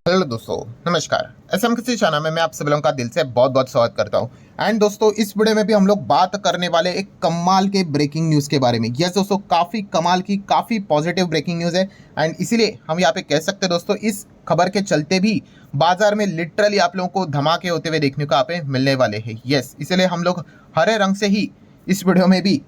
Hello दोस्तों, नमस्कार। SM किसी चैनल में मैं आप सभी लोगों का दिल से बहुत बहुत स्वागत करता हूं। एंड दोस्तों, इस वीडियो में भी हम लोग बात करने वाले एक कमाल के ब्रेकिंग न्यूज़ के बारे में। यस दोस्तों, काफ़ी कमाल की काफ़ी पॉजिटिव ब्रेकिंग न्यूज़ है। एंड इसीलिए हम यहाँ पे कह सकते हैं दोस्तों, इस खबर के चलते भी बाजार में लिटरली आप लोगों को धमाके होते हुए देखने को यहाँ पे मिलने वाले हैं। यस, इसलिए हम लोग हरे रंग से ही इस वीडियो में भी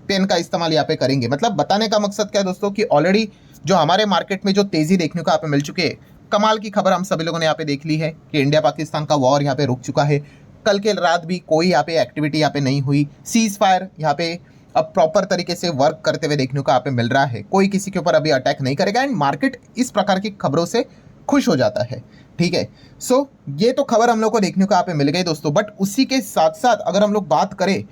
पेन का इस्तेमाल यहाँ पे करेंगे। मतलब बताने का मकसद क्या है दोस्तों, कि ऑलरेडी जो हमारे मार्केट में जो तेजी देखने को यहाँ पे मिल चुके हैं, कमाल की खबर हम सभी लोगों ने यहाँ पे देख ली है कि इंडिया पाकिस्तान का वॉर यहाँ पे रुक चुका है। कल के रात भी कोई यहाँ पे एक्टिविटी यहाँ पे नहीं हुई। सीज फायर यहाँ पे अब प्रॉपर तरीके से वर्क करते हुए देखने को यहाँ पे मिल रहा है। कोई किसी के ऊपर अभी अटैक नहीं करेगा एंड मार्केट इस प्रकार की खबरों से खुश हो जाता है। ठीक है, सो ये तो खबर हम लोग को देखने को यहाँ पे मिल गई दोस्तों। बट उसी के साथ साथ अगर हम लोग बात करें,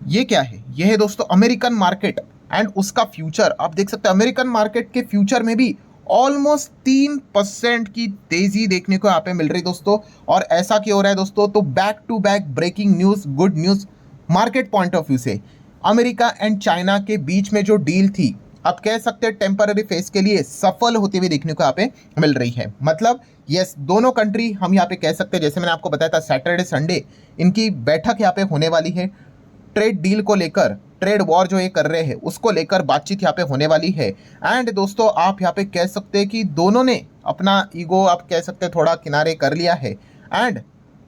ये क्या है, ये है दोस्तों अमेरिकन मार्केट एंड उसका फ्यूचर। आप देख सकते हैं अमेरिकन मार्केट के फ्यूचर में भी ऑलमोस्ट 3% की तेजी देखने को यहाँ पे मिल रही दोस्तों। और ऐसा क्यों हो रहा है दोस्तों, तो back to back breaking news, good news market point of view से। अमेरिका एंड चाइना के बीच में जो डील थी, आप कह सकते हैं टेम्पररी फेज के लिए सफल होते हुए देखने को यहाँ पे मिल रही है। मतलब यस, दोनों कंट्री हम यहाँ पे कह सकते हैं, जैसे मैंने आपको बताया था सैटरडे संडे इनकी बैठक यहाँ पे होने वाली है। ट्रेड डील को लेकर, ट्रेड वॉर जो ये कर रहे हैं उसको लेकर बातचीत यहाँ पे होने वाली है। एंड दोस्तों, आप यहाँ पे कह सकते हैं कि दोनों ने अपना ईगो आप कह सकते हैं थोड़ा किनारे कर लिया है एंड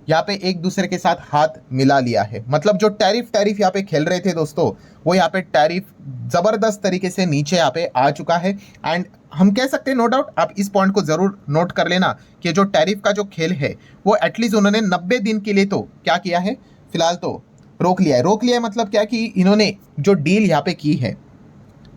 यहाँ पे एक दूसरे के साथ हाथ मिला लिया है। मतलब जो टैरिफ यहाँ पे खेल रहे थे दोस्तों, वो यहाँ पे टैरिफ जबरदस्त तरीके से नीचे यहाँ पे आ चुका है। एंड हम कह सकते हैं, नो डाउट आप इस पॉइंट को जरूर नोट कर लेना कि जो टैरिफ का जो खेल है वो एटलीस्ट उन्होंने 90 दिन के लिए तो क्या किया है, फिलहाल तो रोक लिया है। रोक लिया है मतलब क्या, कि इन्होंने जो डील यहाँ पे की है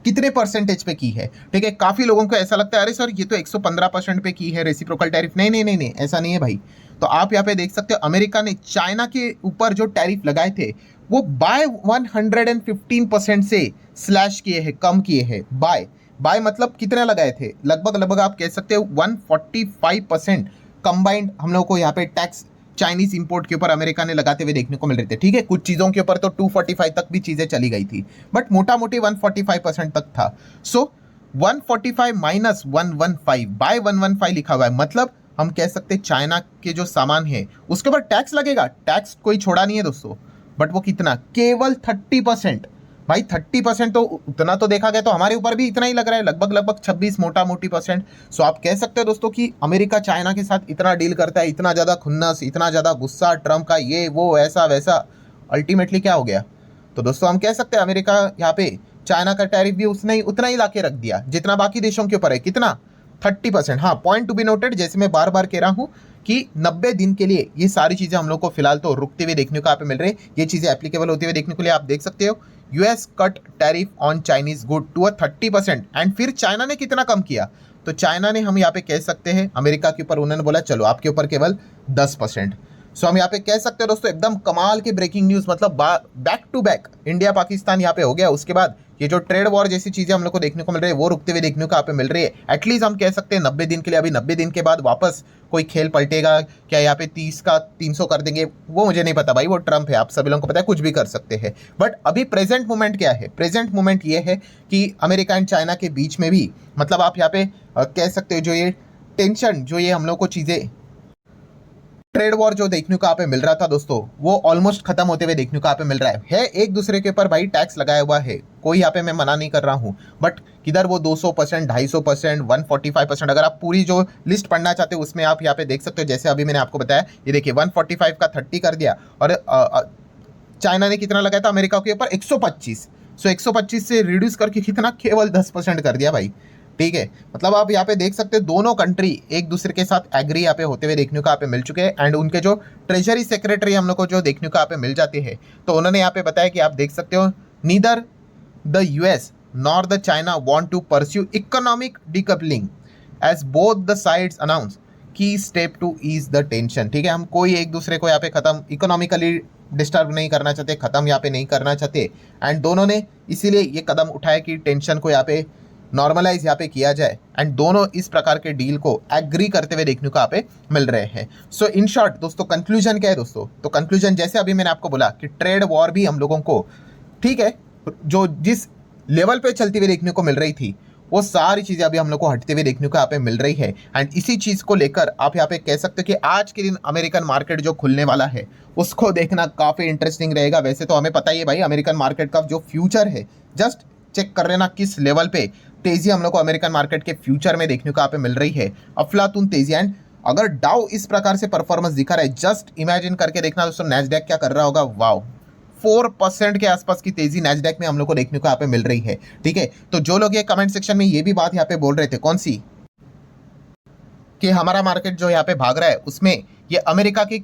कितने परसेंटेज पे की है। ठीक है, काफी लोगों को ऐसा लगता है अरे सर ये तो 115% पे की है रेसिप्रोकल टैरिफ। नहीं नहीं नहीं नहीं, ऐसा नहीं है भाई। तो आप यहाँ पे देख सकते हो अमेरिका ने चाइना के ऊपर जो टैरिफ लगाए थे वो बाय 115% से स्लैश किए हैं, कम किए हैं। बाय मतलब कितना लगाए थे, लगभग आप कह सकते हो 145% कंबाइंड हम लोग को यहाँ पे टैक्स चाइनीज इंपोर्ट के ऊपर अमेरिका ने लगाते हुए देखने को मिल रहे थे। ठीक है, कुछ चीजों के ऊपर तो 245 तक भी चीजें चली गई थी, बट मोटा मोटी 145% तक था। सो 145 माइनस 115 बाय 115 लिखा हुआ है। मतलब हम कह सकते हैं चाइना के जो सामान है उसके ऊपर टैक्स लगेगा। टैक्स कोई छोड़ा नहीं है दोस्तों, बट वो कितना, केवल 30%। भाई 30% तो उतना तो देखा गया तो हमारे ऊपर भी इतना ही लग रहा है, लगभग 26 मोटा मोटी %। सो आप कह सकते हो दोस्तों कि अमेरिका चाइना के साथ इतना डील करता है, इतना ज़्यादा खुन्नस, इतना ज़्यादा गुस्सा ट्रम्प का, ये वो ऐसा वैसा, अल्टीमेटली क्या हो गया। तो दोस्तों हम कह सकते हैं अमेरिका यहाँ पे चाइना का टैरिफ भी उसने उतना ही ला के रख दिया जितना बाकी देशों के ऊपर है। कितना, 30%। हाँ, पॉइंट टू बी नोटेड, जैसे मैं बार बार कह रहा हूँ कि 90 दिन के लिए ये सारी चीज़ें हम लोग को फिलहाल तो रुकते हुए देखने को यहाँ पे मिल रही है। ये चीज़ें एप्लीकेबल होते हुए देखने के लिए आप देख सकते हो। US cut tariff on Chinese good to 30%। And फिर चाइना ने कितना कम किया, तो चाइना ने, हम यहाँ पे कह सकते हैं अमेरिका के ऊपर उन्होंने बोला चलो आपके ऊपर केवल 10%। सो हम यहाँ पे कह सकते हैं दोस्तों एकदम कमाल की ब्रेकिंग न्यूज़। मतलब back to back India Pakistan यहाँ पे हो गया। उसके बाद ये जो ट्रेड वॉर जैसी चीज़ें हम लोग को देखने को मिल रही है वो रुकते हुए देखने को यहाँ पे मिल रही है। एटलीस्ट हम कह सकते हैं 90 दिन के लिए। अभी 90 दिन के बाद वापस कोई खेल पलटेगा क्या, यहाँ पे 30 का 300 कर देंगे, वो मुझे नहीं पता भाई, वो ट्रम्प है, आप सभी लोगों को पता है, कुछ भी कर सकते हैं। बट अभी प्रेजेंट मोमेंट क्या है, प्रेजेंट मोमेंट ये है कि अमेरिका एंड चाइना के बीच में भी, मतलब आप यहाँ पे कह सकते हो जो ये टेंशन, जो ये हम लोग को चीज़ें ट्रेड वॉर जो देखने को यहाँ पे मिल रहा था दोस्तों, वो ऑलमोस्ट खत्म होते हुए देखने को यहाँ पे मिल रहा है। एक दूसरे के ऊपर भाई टैक्स लगाया हुआ है, कोई यहाँ पे मैं मना नहीं कर रहा हूँ, बट किधर वो 200%, 250%, 145%। अगर आप पूरी जो लिस्ट पढ़ना चाहते हो उसमें आप यहाँ पे देख सकते हो। जैसे अभी मैंने आपको बताया, ये देखिए 145 का 30 कर दिया, और चाइना ने कितना लगाया था अमेरिका के ऊपर, 125। सो 125 से रिड्यूस करके कितना, केवल 10% कर दिया भाई। ठीक है, मतलब आप यहाँ पे देख सकते हैं दोनों कंट्री एक दूसरे के साथ एग्री यहाँ पे होते हुए देखने को यहाँ पे मिल चुके हैं। एंड उनके जो ट्रेजरी सेक्रेटरी हम लोग को जो देखने को यहाँ पे मिल जाते हैं, तो उन्होंने यहाँ पे बताया कि आप देख सकते हो, neither the US nor the China want to pursue economic decoupling as both the sides announce की step to ease the tension. ठीक है, हम कोई एक दूसरे को यहाँ पे खत्म इकोनॉमिकली डिस्टर्ब नहीं करना चाहते, खत्म यहाँ पे नहीं करना चाहते। एंड दोनों ने इसीलिए ये कदम उठाया कि टेंशन को यहाँ पे नॉर्मलाइज यहाँ पे किया जाए। एंड दोनों इस प्रकार के डील को एग्री करते हुए देखने को यहाँ पे मिल रहे हैं। सो इन शॉर्ट दोस्तों, कंक्लूजन क्या है दोस्तों, तो कंक्लूजन जैसे अभी मैंने आपको बोला कि ट्रेड वॉर भी हम लोगों को, ठीक है, जो जिस लेवल पे चलती हुई देखने को मिल रही थी वो सारी चीज़ें अभी हम लोग को हटते हुए देखने को यहाँ पे मिल रही है। एंड इसी चीज़ को लेकर आप यहाँ पे कह सकते हो कि आज के दिन अमेरिकन मार्केट जो खुलने वाला है उसको देखना काफ़ी इंटरेस्टिंग रहेगा। वैसे तो हमें पता ही है भाई अमेरिकन मार्केट का जो फ्यूचर है, जस्ट चेक कर लेना किस लेवल पे तेजी हम लोग को अमेरिकन मार्केट के फ्यूचर में देखने को यहाँ पे मिल रही है, अफलातून तेजी। एंड अगर डाउ इस प्रकार से परफॉर्मेंस दिखा रहा है, जस्ट इमेजिन करके देखना दोस्तों नैस्डैक क्या कर रहा होगा। वाओ, 4% के आसपास की तेजी नैस्डैक में हम लोग को देखने को यहाँ पे मिल रही है। ठीक है, तो जो लोग ये कमेंट सेक्शन में ये भी बात यहाँ पे बोल रहे थे, कौन सी, कि हमारा मार्केट जो यहाँ पे भाग रहा है उसमें ये अमेरिका की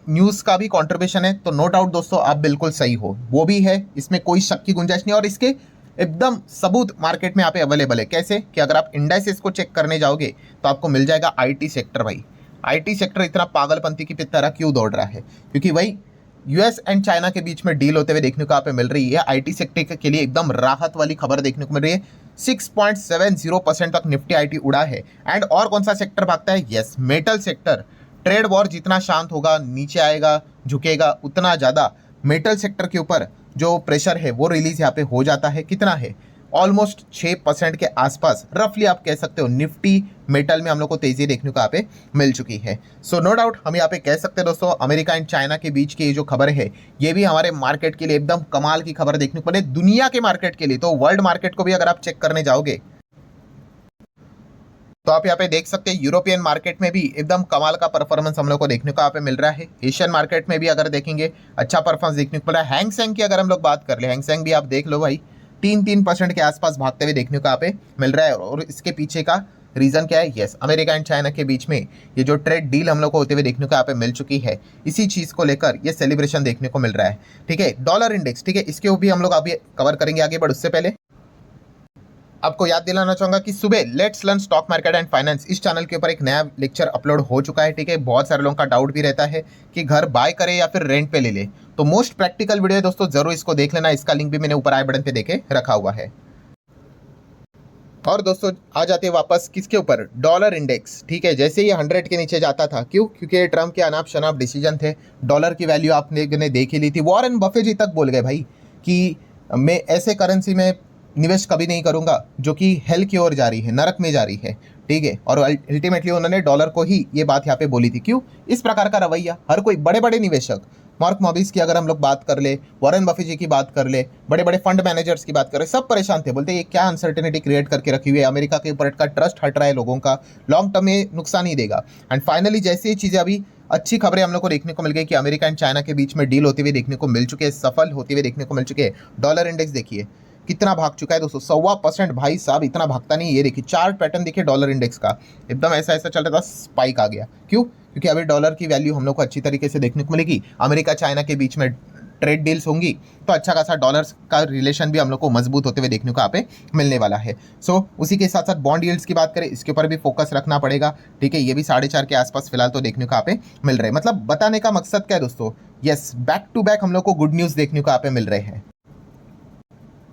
न्यूज़ का भी कॉन्ट्रीब्यूशन है, तो नो डाउट दोस्तों आप बिल्कुल सही हो, वो भी है, इसमें कोई शक की गुंजाइश नहीं। और इसके एकदम सबूत मार्केट में यहाँ पे अवेलेबल है। कैसे कि अगर आप इंडाइसेस को चेक करने जाओगे तो आपको मिल जाएगा आईटी सेक्टर। भाई आईटी सेक्टर इतना पागलपंती की तरह क्यों दौड़ रहा है, क्योंकि भाई यूएस एंड चाइना के बीच में डील होते हुए देखने को यहाँ पे मिल रही है। आईटी सेक्टर के लिए एकदम राहत वाली खबर देखने को मिल रही है। 6.70% तक निफ्टी आईटी उड़ा है। एंड और कौन सा सेक्टर भागता है, yes metal sector. Trade war जितना शांत होगा, नीचे आएगा, झुकेगा, उतना ज़्यादा मेटल सेक्टर के ऊपर जो प्रेशर है वो रिलीज यहाँ पे हो जाता है। कितना है, ऑलमोस्ट 6% के आसपास रफली आप कह सकते हो निफ्टी मेटल में हम लोग को तेजी देखने को यहाँ पे मिल चुकी है। सो नो डाउट हम यहाँ पे कह सकते हैं दोस्तों अमेरिका एंड चाइना के बीच की ये जो खबर है ये भी हमारे मार्केट के लिए एकदम कमाल की खबर देखने को मिले, दुनिया के मार्केट के लिए। तो वर्ल्ड मार्केट को भी अगर आप चेक करने जाओगे तो आप यहाँ पे देख सकते हैं यूरोपियन मार्केट में भी एकदम कमाल का परफॉर्मेंस हम लोग को देखने को यहाँ पे मिल रहा है। एशियन मार्केट में भी अगर देखेंगे अच्छा परफॉर्मेंस देखने को मिल रहा है। हैंगसेंग की अगर हम लोग बात कर ले, हैंगसेंग भी आप देख लो भाई 3% के आसपास भागते हुए देखने को यहाँ पे मिल रहा है। और इसके पीछे का रीजन क्या है, यस अमेरिका एंड चाइना के बीच में ये जो ट्रेड डील हम लोग को होते हुए देखने को यहाँ पे मिल चुकी है, इसी चीज़ को लेकर ये सेलिब्रेशन देखने को मिल रहा है। ठीक है, डॉलर इंडेक्स, ठीक है, इसके भी हम लोग अभी कवर करेंगे आगे, बट उससे पहले आपको याद दिलाना चाहूंगा कि सुबह let's learn stock market and finance इस चैनल के ऊपर एक नया लेक्चर अपलोड हो चुका है। ठीक है, बहुत सारे लोगों का डाउट भी रहता है कि घर बाय करे या फिर रेंट पे ले ले, तो मोस्ट प्रैक्टिकल वीडियो है दोस्तों, जरूर इसको देख लेना। इसका लिंक भी मैंने ऊपर आई बटन पे देके रखा हुआ है। और दोस्तों आ जाते हैं वापस किसके ऊपर, डॉलर इंडेक्स। ठीक है, जैसे ये 100 के नीचे जाता था, क्यों, क्योंकि ये ट्रम्प के अनाप शनाप डिसीजन थे। डॉलर की वैल्यू आपने देख ही ली थी। वॉरेन बफेट जी तक बोल गए भाई कि मैं ऐसे करेंसी में निवेश कभी नहीं करूंगा जो कि हेल की ओर जा रही है, नरक में जा रही है। ठीक है, और अल्टीमेटली उन्होंने डॉलर को ही ये बात यहाँ पे बोली थी। क्यों, इस प्रकार का रवैया हर कोई, बड़े बड़े निवेशक, मार्क मॉबिस की अगर हम लोग बात कर ले, वॉरेन बफेट जी की बात कर ले, बड़े बड़े फंड मैनेजर्स की बात कर ले, सब परेशान थे। बोलते ये क्या अनसर्टेनिटी क्रिएट करके रखी हुई है, अमेरिका के ऊपर का ट्रस्ट हट रहा है लोगों का, लॉन्ग टर्म में नुकसान ही देगा। एंड फाइनली जैसे ये चीज़ें अभी अच्छी खबरें हम लोग को देखने को मिल गई कि अमेरिका एंड चाइना के बीच में डील होते हुए देखने को मिल चुके हैं, सफल होते हुए देखने को मिल चुके हैं। डॉलर इंडेक्स देखिए कितना भाग चुका है दोस्तों, 1.25% भाई साहब, इतना भागता नहीं। ये देखिए चार्ट पैटर्न देखिए डॉलर इंडेक्स का, एकदम ऐसा चल रहा था, स्पाइक आ गया। क्यों, क्योंकि अभी डॉलर की वैल्यू हम लोग को अच्छी तरीके से देखने को मिलेगी। अमेरिका चाइना के बीच में ट्रेड डील्स होंगी तो अच्छा खासा डॉलर का रिलेशन भी हम लोग को मजबूत होते हुए देखने को यहाँ पे मिलने वाला है। सो उसी के साथ साथ बॉन्ड यील्ड्स की बात करें, इसके ऊपर भी फोकस रखना पड़ेगा। ठीक है, ये भी 4.5 के आसपास फिलहाल तो देखने को यहाँ पे मिल रहे हैं। मतलब बताने का मकसद क्या है दोस्तों, यस बैक टू बैक हम लोग को गुड न्यूज़ देखने को यहाँ पे मिल रहे हैं।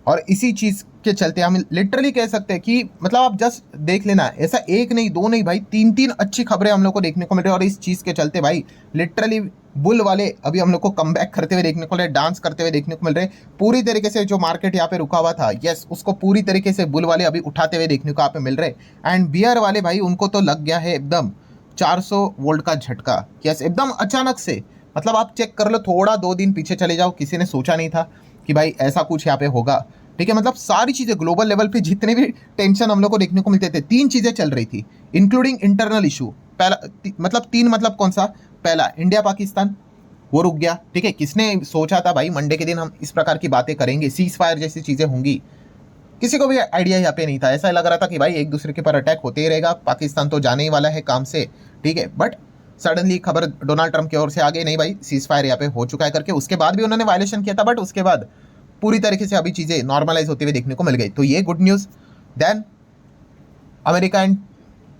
और इसी चीज़ के चलते हम लिटरली कह सकते हैं कि मतलब आप जस्ट देख लेना, ऐसा एक नहीं दो नहीं भाई, 3 अच्छी खबरें हम लोग को देखने को मिल रही है। और इस चीज़ के चलते भाई लिटरली बुल वाले अभी हम लोग को कमबैक करते हुए देखने को मिल रहे, डांस करते हुए देखने को मिल रहे। पूरी तरीके से जो मार्केट यहाँ पे रुका हुआ था, यस उसको पूरी तरीके से बुल वाले अभी उठाते हुए देखने को यहाँ पे मिल रहे। एंड बियर वाले भाई उनको तो लग गया है एकदम 400 वोल्ट का झटका, यस एकदम अचानक से। मतलब आप चेक कर लो, थोड़ा 2 दिन पीछे चले जाओ, किसी ने सोचा नहीं था कि भाई ऐसा कुछ यहाँ पे होगा। ठीक है, मतलब सारी चीज़ें ग्लोबल लेवल पे जितने भी टेंशन हम लोग को देखने को मिलते थे, 3 चीज़ें चल रही थी इंक्लूडिंग इंटरनल इशू। पहला मतलब 3 मतलब कौन सा, पहला इंडिया पाकिस्तान वो रुक गया। ठीक है, किसने सोचा था भाई मंडे के दिन हम इस प्रकार की बातें करेंगे, सीज फायर जैसी चीज़ें होंगी, किसी को भी आइडिया यहाँ पे नहीं था। ऐसा लग रहा था कि भाई एक दूसरे के ऊपर अटैक होते ही रहेगा, पाकिस्तान तो जाने ही वाला है काम से। ठीक है, बट सडनली खबर डोनाल्ड ट्रंप की ओर से आ गई, नहीं भाई सीज फायर यहाँ पे हो चुका है करके। उसके बाद भी उन्होंने वायलेशन किया था, बट उसके बाद पूरी तरीके से अभी चीज़ें नॉर्मलाइज होते हुए देखने को मिल गई, तो ये good news. Then America and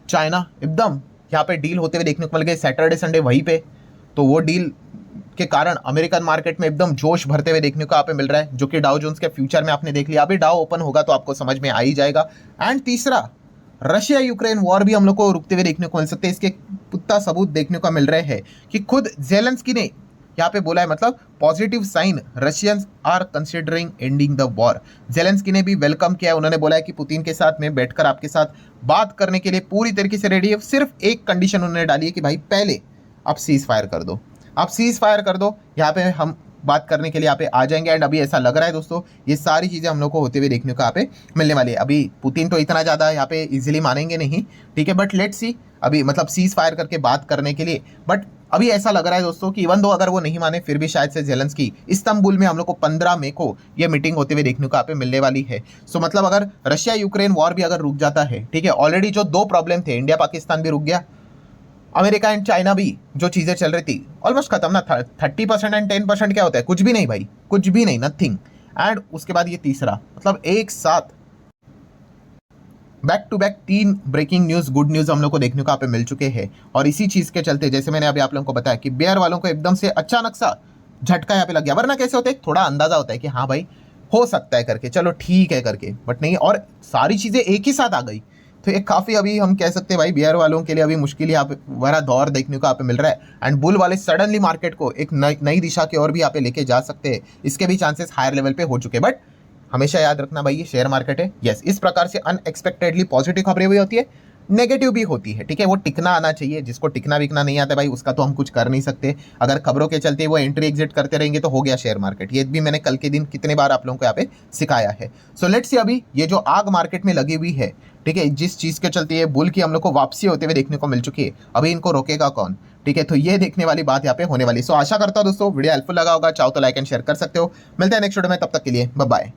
China एकदम यहाँ पे डील होते हुए देखने को मिल गए सैटरडे संडे वहीं पे, तो वो डील के कारण अमेरिकन मार्केट में एकदम जोश भरते हुए देखने को यहाँ पे मिल रहा है, जो कि डाउ जोन्स के फ्यूचर में आपने देख लिया। अभी डाउ ओपन होगा तो आपको समझ में आ ही जाएगा। एंड तीसरा रशिया यूक्रेन वॉर भी हम लोग को रुकते हुए देखने को मिल सकते हैं। इसके पुख्ता सबूत देखने को मिल रहे हैं कि खुद जेलेंस्की ने यहाँ पे बोला है, मतलब positive sign, Russians are considering ending the war. Zelensky ने भी वेलकम किया है, उन्होंने बोला है कि पुतिन के साथ में बैठकर आपके साथ बात करने के लिए पूरी तरीके से रेडी है। सिर्फ एक कंडीशन उन्होंने डाली है कि भाई पहले आप सीज फायर कर दो, आप सीज फायर कर दो, यहाँ पे हम बात करने के लिए यहाँ पे आ जाएंगे। एंड अभी ऐसा लग रहा है दोस्तों, ये सारी चीज़ें हम लोग को होते हुए देखने को यहाँ पे मिलने वाली है। अभी पुतिन तो इतना ज़्यादा यहाँ पे इजीली मानेंगे नहीं, ठीक है, बट लेट्स सी, अभी मतलब सीज फायर करके बात करने के लिए। बट अभी ऐसा लग रहा है दोस्तों कि इवन दो अगर वो नहीं माने, फिर भी शायद से जेलेंस्की इस्तांबुल में हम लोग को 15 मई को ये मीटिंग होते हुए देखने को यहाँ पे मिलने वाली है। सो मतलब अगर रशिया यूक्रेन वॉर भी अगर रुक जाता है, ठीक है, ऑलरेडी जो 2 प्रॉब्लम थे, इंडिया पाकिस्तान भी रुक गया, अमेरिका एंड चाइना भी जो चीज़ें चल रही थी ऑलमोस्ट खत्म ना। 30% एंड 10% क्या होता है, कुछ भी नहीं भाई, कुछ भी नहीं, नथिंग। एंड उसके बाद ये तीसरा, मतलब एक साथ back to back 3 breaking news, good news हम लोग को देखने को यहाँ पे मिल चुके हैं। और इसी चीज़ के चलते, जैसे मैंने अभी आप लोगों को बताया कि बेयर वालों को एकदम से अचानक सा झटका यहाँ पे लग गया। वरना कैसे होता है, थोड़ा अंदाजा होता है कि हाँ भाई हो सकता है करके, चलो ठीक है करके, बट नहीं, और सारी चीज़ें एक ही साथ आ गई। तो ये काफ़ी अभी हम कह सकते हैं भाई बियर वालों के लिए अभी मुश्किल यहाँ पे बड़ा दौर देखने को यहाँ पे मिल रहा है। एंड बुल वाले सडनली मार्केट को एक नई दिशा की ओर भी यहाँ पे लेके जा सकते हैं, इसके भी चांसेस हायर लेवल पे हो चुके हैं। बट हमेशा याद रखना भाई, ये शेयर मार्केट है, यस, इस प्रकार से अनएक्सपेक्टेडली पॉजिटिव खबरें भी होती है, नेगेटिव भी होती है, ठीक है, वो टिकना आना चाहिए। जिसको टिकना विकना नहीं आता भाई, उसका तो हम कुछ कर नहीं सकते। अगर खबरों के चलते वो एंट्री एग्जिट करते रहेंगे तो हो गया शेयर मार्केट। ये भी मैंने कल के दिन कितने बार आप लोगों को यहाँ पे सिखाया है। सो लेट्स सी, अभी ये जो आग मार्केट में लगी हुई है, ठीक है, जिस चीज़ के चलते ये बुल की हम लोग को वापसी होते हुए देखने को मिल चुकी है, अभी इनको रोकेगा कौन, ठीक है, तो ये देखने वाली बात यहाँ पे होने वाली। सो आशा करता हूँ दोस्तों वीडियो हेल्पफुल लगा होगा, चाहो तो लाइक एंड शेयर कर सकते हो। मिलते हैं नेक्स्ट वीडियो में, तब तक के लिए बाय बाय।